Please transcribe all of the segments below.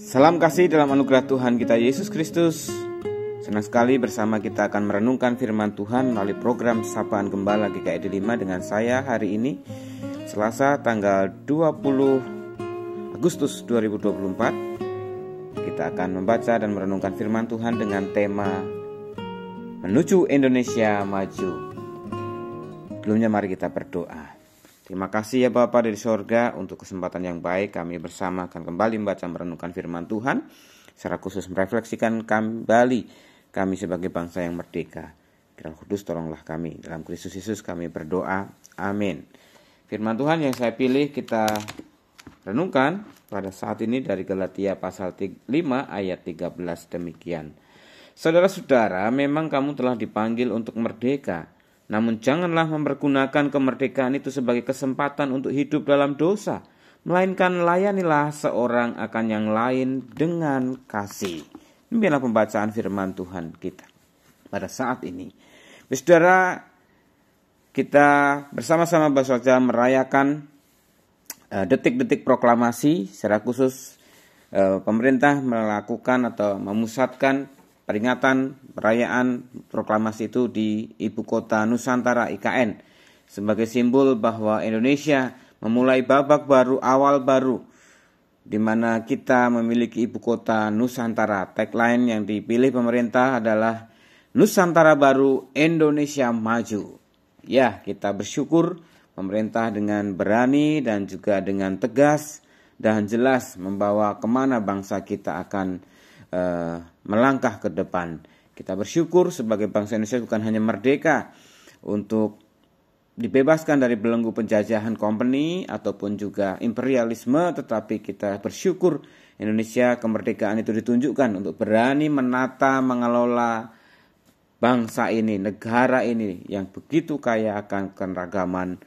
Salam kasih dalam anugerah Tuhan kita Yesus Kristus. Senang sekali bersama kita akan merenungkan firman Tuhan melalui program Sapaan Gembala GKID 5 dengan saya hari ini Selasa tanggal 20 Agustus 2024. Kita akan membaca dan merenungkan firman Tuhan dengan tema Menuju Indonesia Maju. Sebelumnya mari kita berdoa. Terima kasih ya Bapa dari sorga untuk kesempatan yang baik kami bersama akan kembali membaca merenungkan firman Tuhan. Secara khusus merefleksikan kembali kami sebagai bangsa yang merdeka. Kiranya Kudus tolonglah kami. Dalam Kristus Yesus kami berdoa. Amin. Firman Tuhan yang saya pilih kita renungkan pada saat ini dari Galatia pasal 5 ayat 13 demikian. Saudara-saudara, memang kamu telah dipanggil untuk merdeka. Namun janganlah mempergunakan kemerdekaan itu sebagai kesempatan untuk hidup dalam dosa, melainkan layanilah seorang akan yang lain dengan kasih. Demikianlah pembacaan firman Tuhan kita pada saat ini. Saudara, kita bersama-sama saja merayakan detik-detik proklamasi. Secara khusus pemerintah melakukan atau memusatkan peringatan perayaan proklamasi itu di ibu kota Nusantara IKN sebagai simbol bahwa Indonesia memulai babak baru, awal baru di mana kita memiliki ibu kota Nusantara. Tagline yang dipilih pemerintah adalah Nusantara Baru, Indonesia Maju. Ya, kita bersyukur pemerintah dengan berani dan juga dengan tegas dan jelas membawa kemana bangsa kita akan melangkah ke depan. Kita bersyukur sebagai bangsa Indonesia bukan hanya merdeka untuk dibebaskan dari belenggu penjajahan company ataupun juga imperialisme, tetapi kita bersyukur Indonesia kemerdekaan itu ditunjukkan untuk berani menata, mengelola bangsa ini, negara ini yang begitu kaya akan keragaman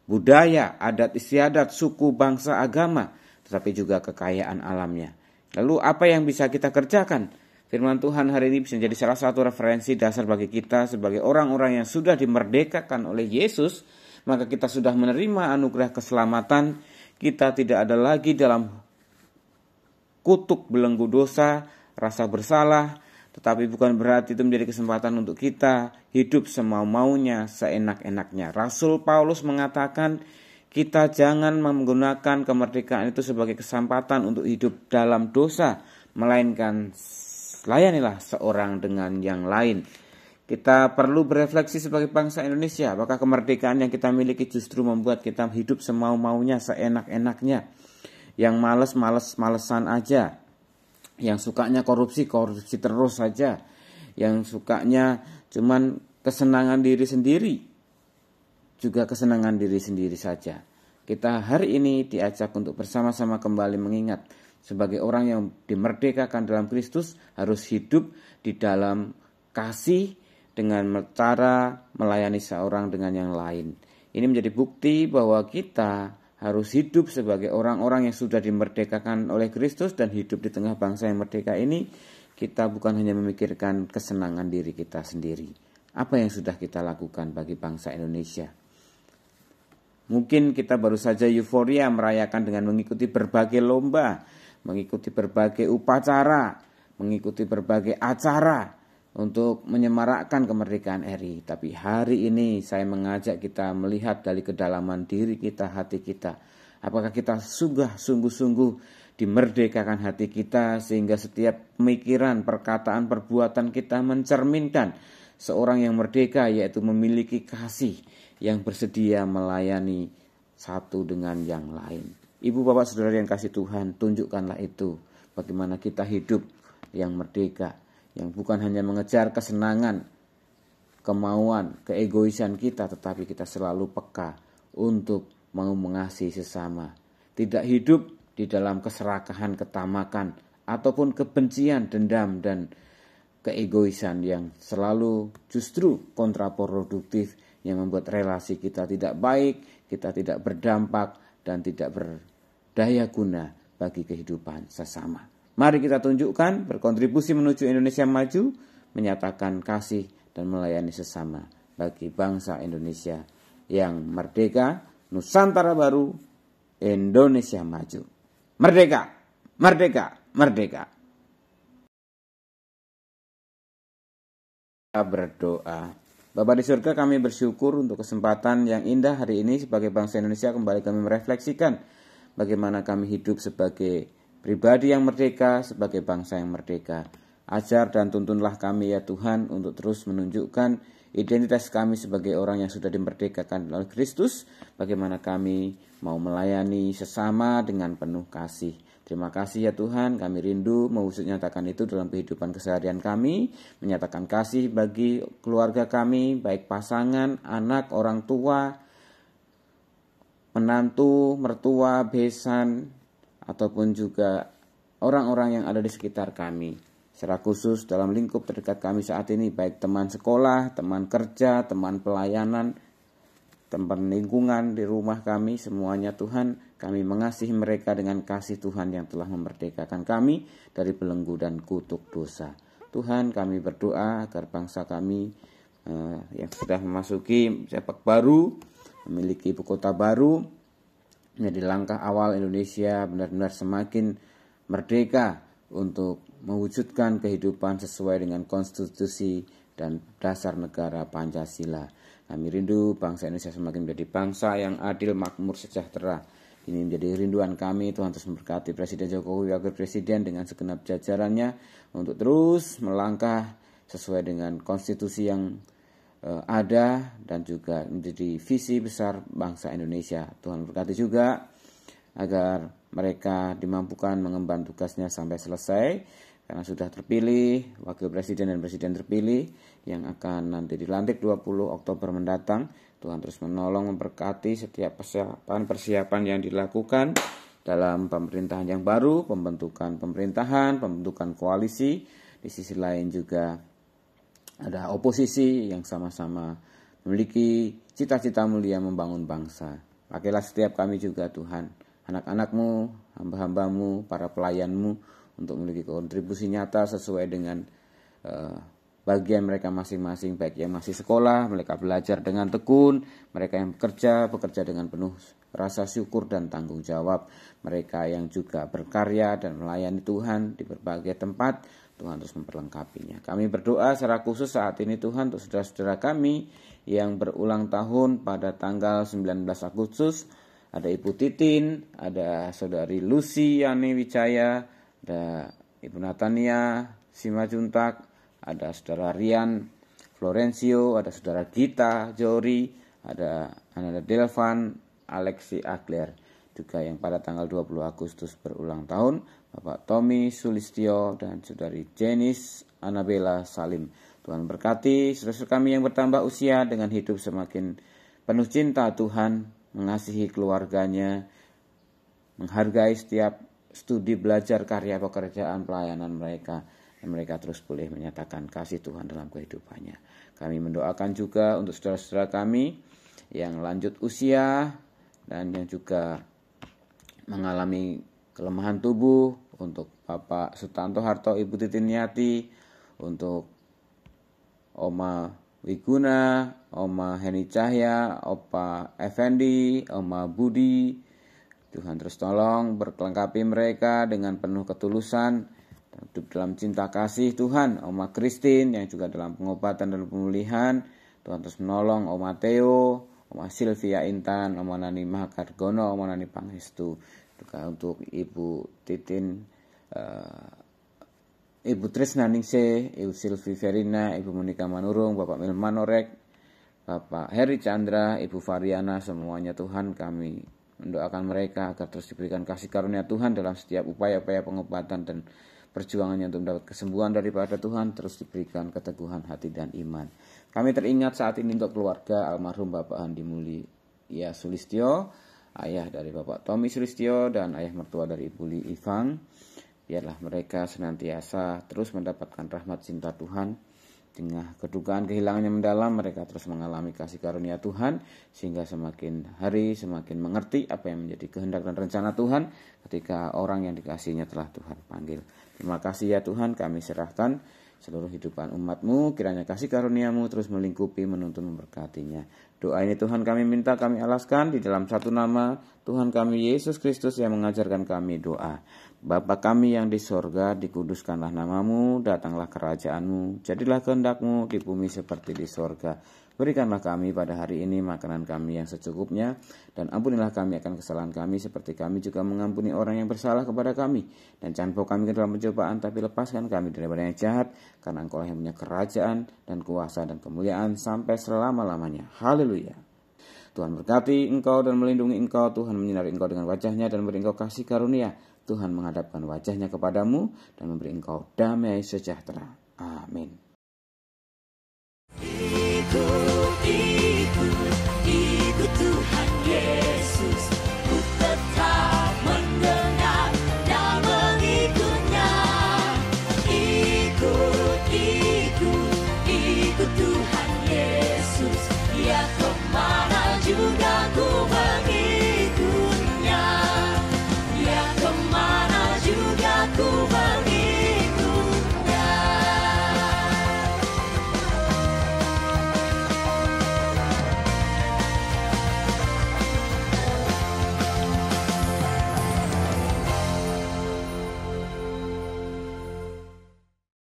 budaya, adat istiadat, suku, bangsa, agama, tetapi juga kekayaan alamnya. Lalu apa yang bisa kita kerjakan? Firman Tuhan hari ini bisa menjadi salah satu referensi dasar bagi kita sebagai orang-orang yang sudah dimerdekakan oleh Yesus. Maka kita sudah menerima anugerah keselamatan. Kita tidak ada lagi dalam kutuk belenggu dosa, rasa bersalah. Tetapi bukan berarti itu menjadi kesempatan untuk kita hidup semau-maunya, seenak-enaknya. Rasul Paulus mengatakan, kita jangan menggunakan kemerdekaan itu sebagai kesempatan untuk hidup dalam dosa, melainkan layanilah seorang dengan yang lain. Kita perlu berefleksi sebagai bangsa Indonesia, apakah kemerdekaan yang kita miliki justru membuat kita hidup semau-maunya, seenak-enaknya, yang males-malesan aja, yang sukanya korupsi terus saja, yang sukanya cuman kesenangan diri sendiri, juga kesenangan diri sendiri saja. Kita hari ini diajak untuk bersama-sama kembali mengingat sebagai orang yang dimerdekakan dalam Kristus harus hidup di dalam kasih dengan cara melayani seorang dengan yang lain. Ini menjadi bukti bahwa kita harus hidup sebagai orang-orang yang sudah dimerdekakan oleh Kristus dan hidup di tengah bangsa yang merdeka ini. Kita bukan hanya memikirkan kesenangan diri kita sendiri. Apa yang sudah kita lakukan bagi bangsa Indonesia? Mungkin kita baru saja euforia merayakan dengan mengikuti berbagai lomba, mengikuti berbagai upacara, mengikuti berbagai acara untuk menyemarakkan kemerdekaan RI. Tapi hari ini saya mengajak kita melihat dari kedalaman diri kita, hati kita. Apakah kita sungguh-sungguh dimerdekakan hati kita sehingga setiap pemikiran, perkataan, perbuatan kita mencerminkan seorang yang merdeka, yaitu memiliki kasih yang bersedia melayani satu dengan yang lain. Ibu bapak saudara yang kasih Tuhan, tunjukkanlah itu. Bagaimana kita hidup yang merdeka, yang bukan hanya mengejar kesenangan, kemauan, keegoisan kita, tetapi kita selalu peka untuk mau mengasihi sesama. Tidak hidup di dalam keserakahan, ketamakan, ataupun kebencian, dendam, dan keegoisan yang selalu justru kontraproduktif, yang membuat relasi kita tidak baik, kita tidak berdampak, dan tidak berdaya guna bagi kehidupan sesama. Mari kita tunjukkan, berkontribusi menuju Indonesia maju, menyatakan kasih dan melayani sesama bagi bangsa Indonesia yang merdeka, Nusantara Baru, Indonesia Maju. Merdeka! Merdeka, merdeka. Berdoa. Bapa di surga, kami bersyukur untuk kesempatan yang indah hari ini sebagai bangsa Indonesia kembali kami merefleksikan bagaimana kami hidup sebagai pribadi yang merdeka, sebagai bangsa yang merdeka. Ajar dan tuntunlah kami ya Tuhan untuk terus menunjukkan identitas kami sebagai orang yang sudah dimerdekakan oleh Kristus, bagaimana kami mau melayani sesama dengan penuh kasih. Terima kasih ya Tuhan, kami rindu mewujud nyatakan itu dalam kehidupan keseharian kami, menyatakan kasih bagi keluarga kami, baik pasangan, anak, orang tua, menantu, mertua, besan, ataupun juga orang-orang yang ada di sekitar kami. Secara khusus dalam lingkup terdekat kami saat ini, baik teman sekolah, teman kerja, teman pelayanan, teman lingkungan di rumah kami, semuanya Tuhan, kami mengasihi mereka dengan kasih Tuhan yang telah memerdekakan kami dari belenggu dan kutuk dosa. Tuhan, kami berdoa agar bangsa kami yang sudah memasuki babak baru, memiliki ibu kota baru, menjadi langkah awal Indonesia benar-benar semakin merdeka untuk mewujudkan kehidupan sesuai dengan konstitusi dan dasar negara Pancasila. Kami rindu bangsa Indonesia semakin menjadi bangsa yang adil, makmur, sejahtera. Ini menjadi rinduan kami. Tuhan terus memberkati Presiden Jokowi, Wakil Presiden dengan segenap jajarannya untuk terus melangkah sesuai dengan konstitusi yang ada dan juga menjadi visi besar bangsa Indonesia. Tuhan berkati juga agar mereka dimampukan mengemban tugasnya sampai selesai, karena sudah terpilih Wakil Presiden dan Presiden terpilih yang akan nanti dilantik 20 Oktober mendatang. Tuhan terus menolong, memberkati setiap persiapan yang dilakukan dalam pemerintahan yang baru, pembentukan pemerintahan, pembentukan koalisi. Di sisi lain juga ada oposisi yang sama-sama memiliki cita-cita mulia membangun bangsa. Pakailah setiap kami juga Tuhan, anak-anak-Mu, hamba-hamba-Mu, para pelayan-Mu, untuk memiliki kontribusi nyata sesuai dengan bagian mereka masing-masing, baik yang masih sekolah, mereka belajar dengan tekun, mereka yang bekerja dengan penuh rasa syukur dan tanggung jawab, mereka yang juga berkarya dan melayani Tuhan di berbagai tempat. Tuhan terus memperlengkapinya. Kami berdoa secara khusus saat ini Tuhan untuk saudara-saudara kami yang berulang tahun pada tanggal 19 Agustus. Ada Ibu Titin, ada Saudari Lucy Yani Wijaya, ada Ibu Natania Simajuntak, ada Saudara Rian Florencio, ada Saudara Gita Jori, ada Ananda Delvan, Alexi Agler, juga yang pada tanggal 20 Agustus berulang tahun, Bapak Tommy Sulistyo dan Saudari Jenis Anabella Salim. Tuhan berkati saudara kami yang bertambah usia dengan hidup semakin penuh cinta Tuhan, mengasihi keluarganya, menghargai setiap studi belajar, karya pekerjaan, pelayanan mereka, dan mereka terus boleh menyatakan kasih Tuhan dalam kehidupannya. Kami mendoakan juga untuk saudara-saudara kami yang lanjut usia dan yang juga mengalami kelemahan tubuh, untuk Bapak Sutanto Harto, Ibu Titiniati, untuk Oma Wiguna, Oma Heni Cahya, Opa Effendi, Oma Budi. Tuhan terus tolong berkelengkapi mereka dengan penuh ketulusan, hidup dalam cinta kasih Tuhan. Oma Christine yang juga dalam pengobatan dan pemulihan, Tuhan terus menolong. Oma Theo, Oma Sylvia Intan, Oma Nani Mahakargono, Oma Nani Pangestu. Juga untuk Ibu Titin, Ibu Trisna Ningsih, Ibu Silvi Verina, Ibu Monika Manurung, Bapak Milman Orek, Bapak Heri Chandra, Ibu Variana, semuanya Tuhan kami mendoakan mereka agar terus diberikan kasih karunia Tuhan dalam setiap upaya-upaya pengobatan dan perjuangannya untuk mendapat kesembuhan daripada Tuhan, terus diberikan keteguhan hati dan iman. Kami teringat saat ini untuk keluarga almarhum Bapak Handi Mulia Sulistyo, ayah dari Bapak Tommy Sulistyo dan ayah mertua dari Ibu Li Ivang. Biarlah mereka senantiasa terus mendapatkan rahmat cinta Tuhan. Dengan kedukaan kehilangan yang mendalam, mereka terus mengalami kasih karunia Tuhan, sehingga semakin hari semakin mengerti apa yang menjadi kehendak dan rencana Tuhan ketika orang yang dikasihinya telah Tuhan panggil. Terima kasih ya Tuhan, kami serahkan seluruh hidupan umat-Mu. Kiranya kasih karunia-Mu terus melingkupi, menuntun, memberkatinya. Doa ini Tuhan kami minta, kami alaskan di dalam satu nama Tuhan kami Yesus Kristus yang mengajarkan kami doa. Bapa kami yang di sorga, dikuduskanlah nama-Mu, datanglah kerajaan-Mu, jadilah kehendak-Mu di bumi seperti di sorga. Berikanlah kami pada hari ini makanan kami yang secukupnya, dan ampunilah kami akan kesalahan kami seperti kami juga mengampuni orang yang bersalah kepada kami. Dan jangan bawa kami ke dalam pencobaan, tapi lepaskan kami daripada yang jahat, karena Engkau yang punya kerajaan dan kuasa dan kemuliaan sampai selama-lamanya. Haleluya. Tuhan berkati engkau dan melindungi engkau. Tuhan menyinari engkau dengan wajahnya dan memberi engkau kasih karunia. Tuhan menghadapkan wajahnya kepadamu dan memberi engkau damai sejahtera. Amin.